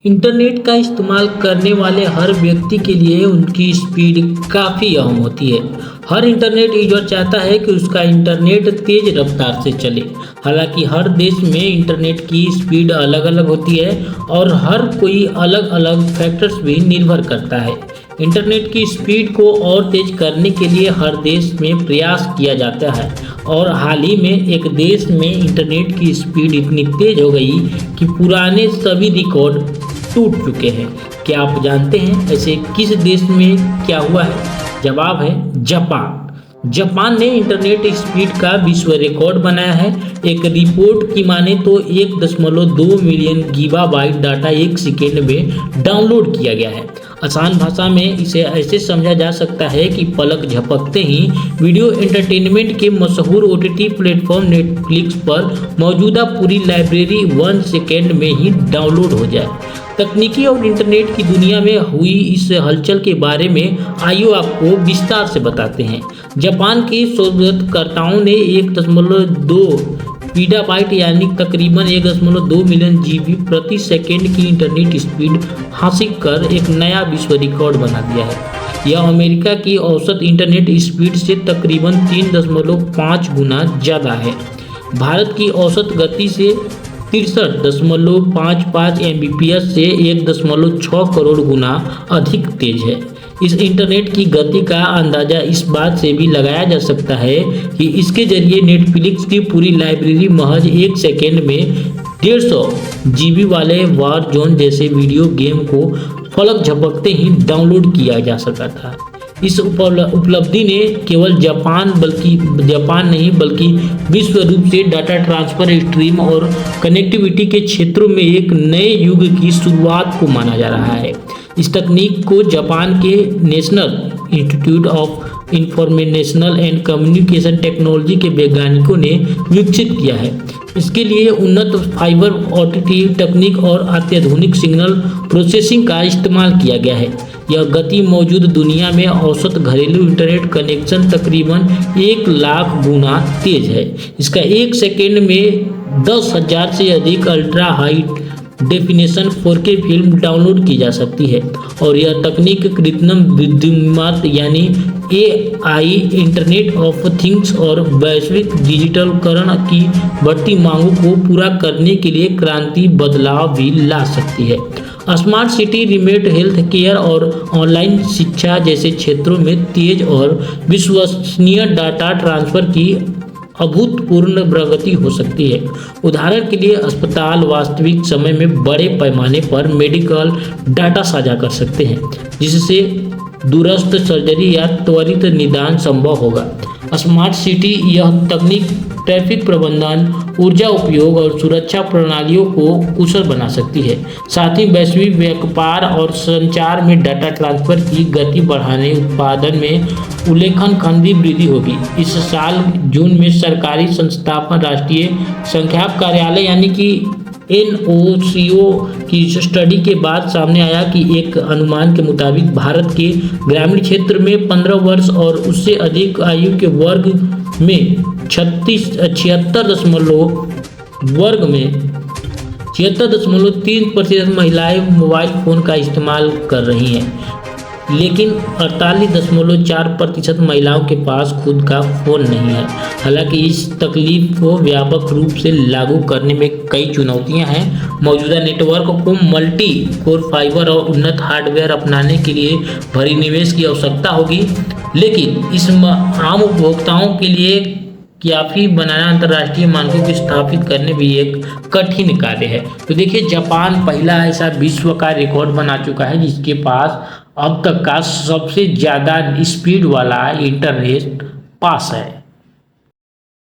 Internet का इस्तेमाल करने वाले हर व्यक्ति के लिए उनकी स्पीड काफ़ी अहम होती है। हर इंटरनेट यूजर चाहता है कि उसका इंटरनेट तेज़ रफ्तार से चले। हालांकि हर देश में इंटरनेट की स्पीड अलग अलग होती है और हर कोई अलग अलग फैक्टर्स भी निर्भर करता है। इंटरनेट की स्पीड को और तेज करने के लिए हर देश में प्रयास किया जाता है और हाल ही में एक देश में इंटरनेट की स्पीड इतनी तेज हो गई कि पुराने सभी रिकॉर्ड टूट चुके हैं। क्या आप जानते हैं ऐसे किस देश में क्या हुआ है? जवाब है जापान। जापान ने इंटरनेट स्पीड का विश्व रिकॉर्ड बनाया है। एक रिपोर्ट की माने तो 1.2 मिलियन गीगाबाइट डाटा एक सेकेंड में डाउनलोड किया गया है। आसान भाषा में इसे ऐसे समझा जा सकता है कि पलक झपकते ही वीडियो एंटरटेनमेंट के मशहूर ओटीटी प्लेटफॉर्म नेटफ्लिक्स पर मौजूदा पूरी लाइब्रेरी 1 सेकेंड में ही डाउनलोड हो जाए। तकनीकी और इंटरनेट की दुनिया में हुई इस हलचल के बारे में आइए आपको विस्तार से बताते हैं। जापान के शोधकर्ताओं ने 1.2 गीगाबाइट यानी तकरीबन 1.2 मिलियन जीबी प्रति सेकेंड की इंटरनेट स्पीड हासिल कर एक नया विश्व रिकॉर्ड बना दिया है। यह अमेरिका की औसत इंटरनेट स्पीड से तकरीबन 3.5 गुना ज़्यादा है। भारत की औसत गति से 63.55 Mbps से 1.6 करोड़ गुना अधिक तेज है। इस इंटरनेट की गति का अंदाज़ा इस बात से भी लगाया जा सकता है कि इसके जरिए नेटफ्लिक्स की पूरी लाइब्रेरी महज 1 सेकेंड में 150 GB वाले वार जोन जैसे वीडियो गेम को पलक झपकते ही डाउनलोड किया जा सका था। इस उपलब्धि ने केवल जापान नहीं बल्कि विश्व रूप से डाटा ट्रांसफर, स्ट्रीम और कनेक्टिविटी के क्षेत्रों में एक नए युग की शुरुआत को माना जा रहा है। इस तकनीक को जापान के national institute of informational and communication technology के वैज्ञानिकों ने विकसित किया है। इसके लिए उन्नत फाइबर ऑप्टिक तकनीक और अत्याधुनिक सिग्नल प्रोसेसिंग का इस्तेमाल किया गया है। यह गति मौजूद दुनिया में औसत घरेलू इंटरनेट कनेक्शन तकरीबन 1 लाख गुना तेज है। इसका 1 सेकेंड में 10,000 से अधिक ultra high definition 4K film download की जा सकती है और यह तकनीक कृत्रिम बुद्धिमत्ता यानी AI, इंटरनेट ऑफ थिंग्स और वैश्विक डिजिटलीकरण की बढ़ती मांगों को पूरा करने के लिए क्रांति बदलाव भी ला सकती है। Smart city, remote health care और ऑनलाइन शिक्षा जैसे क्षेत्रों में तेज और विश्वसनीय डाटा ट्रांसफर की अभूतपूर्व प्रगति हो सकती है। उदाहरण के लिए अस्पताल वास्तविक समय में बड़े पैमाने पर मेडिकल डाटा साझा कर सकते हैं, जिससे दूरस्थ सर्जरी या त्वरित निदान संभव होगा। स्मार्ट सिटी यह तकनीक ट्रैफिक प्रबंधन, ऊर्जा उपयोग और सुरक्षा प्रणालियों को कुशल बना सकती है। साथ ही वैश्विक व्यापार और संचार में डाटा ट्रांसफर की गति बढ़ाने उत्पादन में उल्लेखनीय वृद्धि होगी। इस साल जून में सरकारी संस्थापन राष्ट्रीय संख्याक कार्यालय यानी कि NOCO की स्टडी के बाद सामने आया कि एक अनुमान के मुताबिक भारत के ग्रामीण क्षेत्र में 15 वर्ष और उससे अधिक आयु के वर्ग में 76.3% महिलाएं मोबाइल फ़ोन का इस्तेमाल कर रही हैं, लेकिन 48.4% महिलाओं के पास खुद का फ़ोन नहीं है। हालांकि इस तकलीफ को व्यापक रूप से लागू करने में कई चुनौतियां हैं। मौजूदा नेटवर्क को मल्टी कोर फाइबर और उन्नत हार्डवेयर अपनाने के लिए भारी निवेश की आवश्यकता होगी, लेकिन इस आम उपभोक्ताओं के लिए काफ़ी बनाना अंतर्राष्ट्रीय मानकों को स्थापित करने भी एक कठिन कार्य है। तो देखिए, जापान पहला ऐसा विश्व का रिकॉर्ड बना चुका है जिसके पास अब तक का सबसे ज़्यादा स्पीड वाला इंटरनेट पास है।